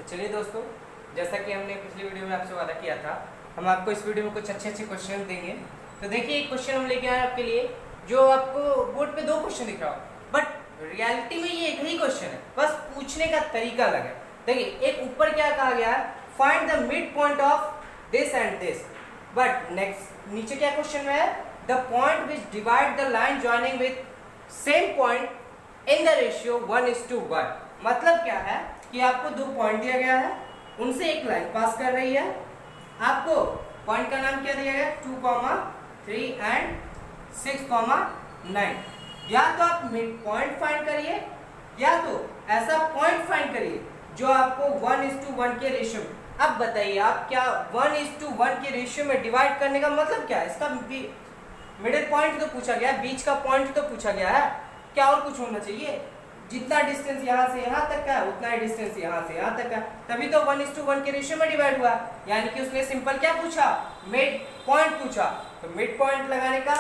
चलिए दोस्तों, जैसा कि हमने पिछली वीडियो में आपसे वादा किया था, हम आपको इस वीडियो में कुछ अच्छे क्वेश्चन देंगे। तो देखिए, एक क्वेश्चन हम लेके आए आपके लिए, जो आपको बोर्ड पे दो क्वेश्चन दिख रहा हो, बट रियलिटी में ये एक ही क्वेश्चन है, बस पूछने का तरीका अलग है। देखिए, एक ऊपर क्या कहा गया है, find the mid point of this and this, but next नीचे क्या क्वेश्चन में है, the point which divide the line joining with same point in the ratio 1:1। मतलब क्या है कि आपको दो पॉइंट दिया गया है, उनसे एक लाइन पास कर रही है। आपको पॉइंट का नाम क्या दिया गया, 2, 3 एंड 6, 9। या तो आप मिड पॉइंट फाइंड करिए, या तो ऐसा पॉइंट फाइंड करिए जो आपको 1:1 के रेशियो में। अब बताइए आप, क्या 1:1 के रेशियो में डिवाइड करने का मतलब क्या है? इसका मिडिल पॉइंट तो पूछा गया है, बीच का पॉइंट तो पूछा गया है, क्या और कुछ होना चाहिए? जितना डिस्टेंस यहाँ से यहाँ तक का है, उतना ही डिस्टेंस यहाँ से यहाँ तक का, तभी तो 1:1 के रेशियो में डिवाइड हुआ। यानी कि उसने सिंपल क्या पूछा, मिड पॉइंट पूछा। तो मिड पॉइंट लगाने का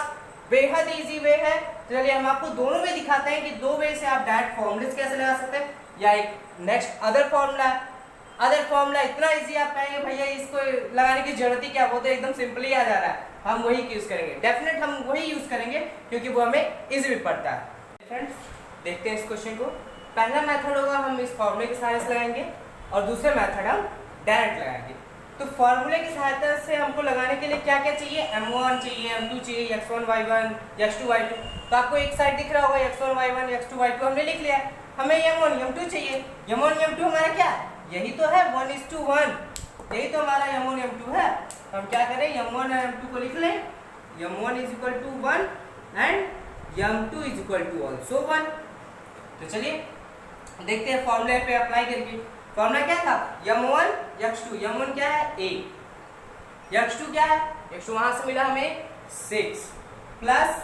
बेहद इजी वे है। चलिए हम आपको दोनों में दिखाते हैं कि दो वे से आप डायरेक्ट फॉर्मूलेस कैसे लगा सकते हैं, या एक नेक्स्ट अदर फॉर्मूला इतना इजी आप कहेंगे भैया इसको लगाने की जरूरत ही क्या, वो तो एकदम सिंपल ही आ जा रहा है, हम वही यूज करेंगे। डेफिनेट हम वही यूज करेंगे क्योंकि वो हमें इजी भी पड़ता है। फ्रेंड्स, देखते हैं इस क्वेश्चन को। पहला मेथड होगा हम इस फॉर्मूले की सहायता से लगाएंगे, और दूसरा मेथड हम डायरेक्ट लगाएंगे। तो फॉर्मूले की सहायता से हमको लगाने के लिए क्या क्या चाहिए, m1 चाहिए, m2 चाहिए, x1 y1, x2 y2। तो आपको एक साइड दिख रहा होगा x1 y1 x2 y2 हमने लिख लिया। हमें m1 m2 चाहिए। m1 m2 हमारा क्या है, यही तो है 1:1, यही तो हमारा m1 m2 है। तो हम क्या करें, m1 और m2 को लिख लें। m1 = 1 and m2 = also 1। तो चलिए देखते हैं फॉर्मूले पे अप्लाई करके। फॉर्मूला क्या था, m1 x2, m1 क्या है a, x2 क्या है, x2 वहां से मिला हमें 6 प्लस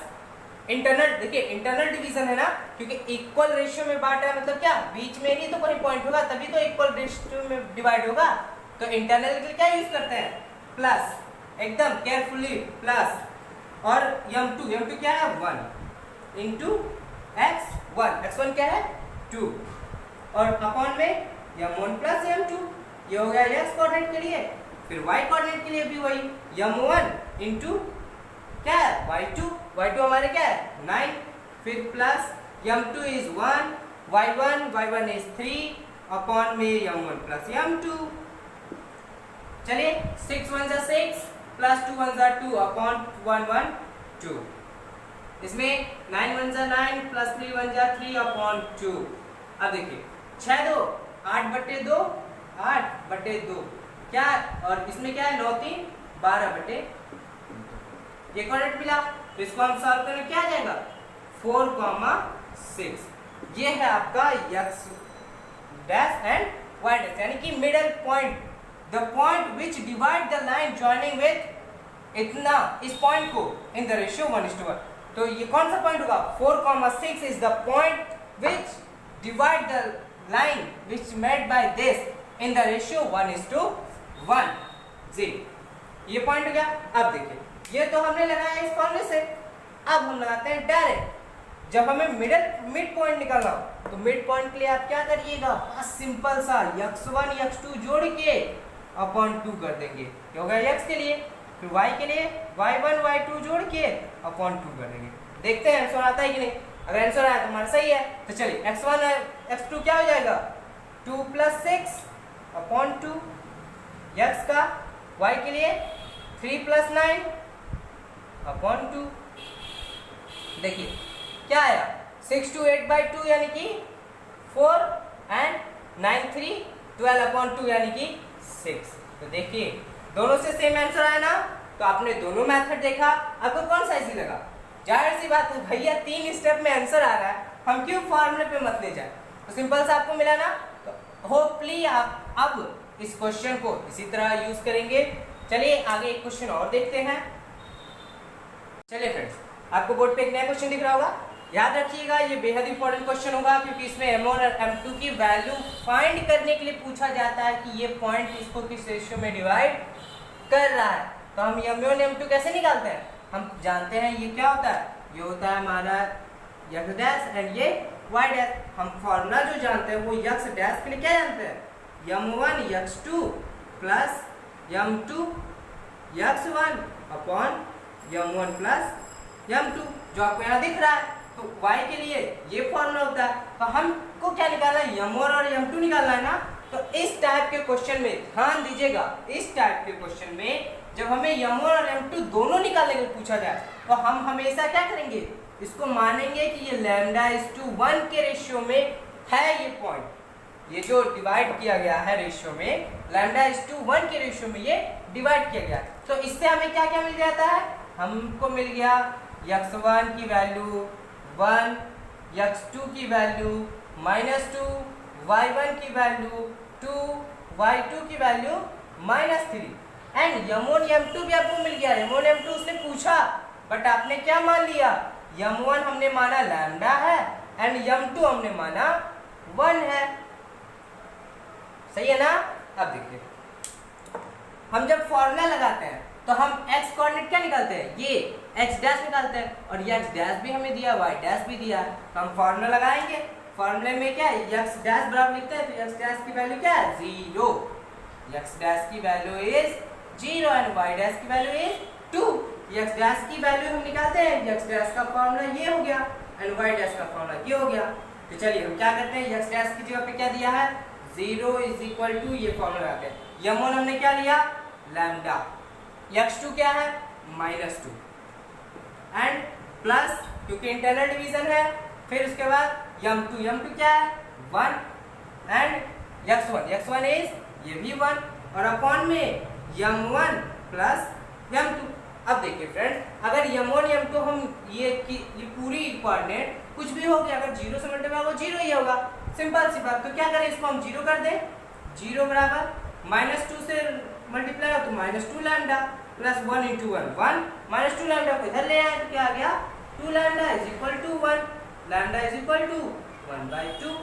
इंटरनल। देखिए इंटरनल डिवीजन है ना, क्योंकि इक्वल रेशियो में बांटा है, मतलब क्या बीच में ही तो कोई पॉइंट होगा, तभी तो इक्वल रेशियो में डिवाइड होगा। तो इंटरनल के लिए क्या यूज करते हैं, प्लस, एकदम केयरफुली प्लस। और m2 क्या है 1 इंटू x1, x1 क्या है 2, और अपॉन में m1 प्लस m2, ये हो गया x कोऑर्डिनेट के लिए। फिर y कोऑर्डिनेट के लिए भी वही m1 इंटू क्या है y2 हमारे क्या है 9, फिर plus m2 is 1, y1 is 3 upon में m1 प्लस m2। चलिए 6 1 जा 6 प्लस 2 1 जा 2 अपॉन 1 1 2। इसमें 9 1 जा 9 प्लस 3 1 जा 3 अपॉन 2। अब देखिए 6 2 8/2 8/2 क्या, और इसमें क्या है 9 3 12/2। ये कोऑर्डिनेट मिला, तो इसको हम सॉल्व करें, क्या आ जाएगा 4, 6। ये है आपका x dash and y dash, यानी कि middle point, the point which divide the line joining with इतना, इस पॉइंट को इन द रेशियो 1:1। तो ये कौन सा पॉइंट होगा, 4, 6 is the point which divide the line which made by this in the ratio 1:1 जी। ये पॉइंट हो गया। अब देखिए, ये तो हमने लगाया इस फॉर्मूले से, अब हम लगाते हैं डायरेक्ट। जब हमें मिड पॉइंट निकालना हो, तो मिड पॉइंट के लिए आप क्या करिएगा, बस सिंपल सा x1 x2 जोड़ के अपॉन 2 कर देंगे, क्या होगा x के लिए, फिर y के लिए y1 y2 जोड़ के अपॉन 2 कर देंगे। देखते हैं आंसर आता है कि नहीं। अगर आंसर आया तो हमारा सही है। तो चलिए x1 x2 क्या हो जाएगा 2 + 6 अपॉन 2, x का, y के लिए 3 + 9 अपॉन 2। देखिए क्या आया 6 2 8/2 यानी कि 4 एंड 9 3 12 अपॉन 2 यानी कि 6। तो देखिए दोनों से सेम आंसर आया ना। तो आपने दोनों मेथड देखा, आपको कौन सा इजी लगा? जाहिर सी बात है भैया 3 स्टेप में आंसर आ रहा है, हम क्यों फॉर्मूले पे मत ले जाए। तो सिंपल सा आपको मिला ना। तो होपफुली आप अब इस क्वेश्चन को इसी तरह यूज करेंगे। चलिए आगे एक क्वेश्चन और देखते हैं। चलिए फ्रेंड्स, आपको बोर्ड पे एक नया क्वेश्चन दिख रहा होगा, याद रखिएगा ये बेहद इंपॉर्टेंट क्वेश्चन होगा, क्योंकि इसमें m1 और m2 की वैल्यू फाइंड करने के लिए पूछा जाता है कि ये पॉइंट इसको किस रेशियो में डिवाइड कर रहा है। तो हम m1 m2 कैसे निकालते हैं, हम जानते हैं ये क्या होता है, ये होता है हमारा x डैश एंड ये y डैश। हम फॉर्मूला जो जानते हैं वो x डैश के लिए क्या जानते हैं, m1 x2 plus m2 x1 upon m1 plus m2 जो आपको यहाँ दिख रहा है। तो y के लिए ये फॉर्मूला होता है, तो हमको क्या निकालना है, m1 और m2 निकालना है ना। तो इस टाइप के क्वेश्चन में ध्यान दीजिएगा, इस टाइप के क्वेश्चन में जब हमें m1 और m2 दोनों निकालने के लिए पूछा जाए तो हम हमेशा क्या करेंगे, इसको मानेंगे कि ये λ1 के रेशियो में है ये पॉइंट, ये जो डिवाइड किया गया है रेशियो में, λ1 के रेशियो में ये डिवाइड किया गया। तो इससे हमें क्या क्या मिल जाता है, हमको मिल गया x1 की वैल्यू 1, x2 की वैल्यू -2, y1 की वैल्यू 2, y2 की वैल्यू -3 एंड m1 m2 भी आपको मिल गया। m1 m2 उसने पूछा बट आपने क्या मान लिया, m1 हमने माना लैम्डा है एंड m2 हमने माना 1 है। सही है ना। अब देखिए हम जब फॉर्मूला लगाते हैं तो हम x कोऑर्डिनेट क्या निकालते हैं, ये x डैश निकालते हैं, और ये x डैश भी हमें दिया, y डैश भी दिया, तो हम फॉर्मूला लगाएंगे। फॉर्मूले में क्या है, x डैश बराबर लिखते हैं, तो x डैश की वैल्यू क्या है 0, x डैश की value is 0 and y dash की वैल्यू इज 2। x डैश की वैल्यू हम निकालते हैं, x डैश का फॉर्मूला ये हो गया एंड y डैश का फॉर्मूला ये हो गया। तो चलिए हम क्या करते हैं, x डैश की जगह पे क्या दिया है 0 इज इक्वल टू, ये फॉर्मूला लगाते हैं, m1 हमने क्या लिया लैम्डा, x2 क्या है -2 एंड प्लस, क्योंकि इंटरनल डिवीजन है, फिर उसके बाद m2 क्या है 1 एंड x1 इज ये भी 1 और अपॉन में m1 प्लस m2। अब देखिए फ्रेंड्स, अगर m1 m2 हम ये पूरी कोऑर्डिनेट कुछ भी हो गया, अगर 0 से मल्टीप्लाई होगा 0 ही होगा, सिंपल सी बात। तो क्या करें, इसको हम 0 कर दें, 0 बराबर -2 से मल्टीप्लाई हो तो -2 लैम्डा प्लस 1 इंटू 1 1 -2 लैम्डा को इधर ले आए तो क्या आ गया 2 lambda is equal to 1, lambda is equal to 1/2।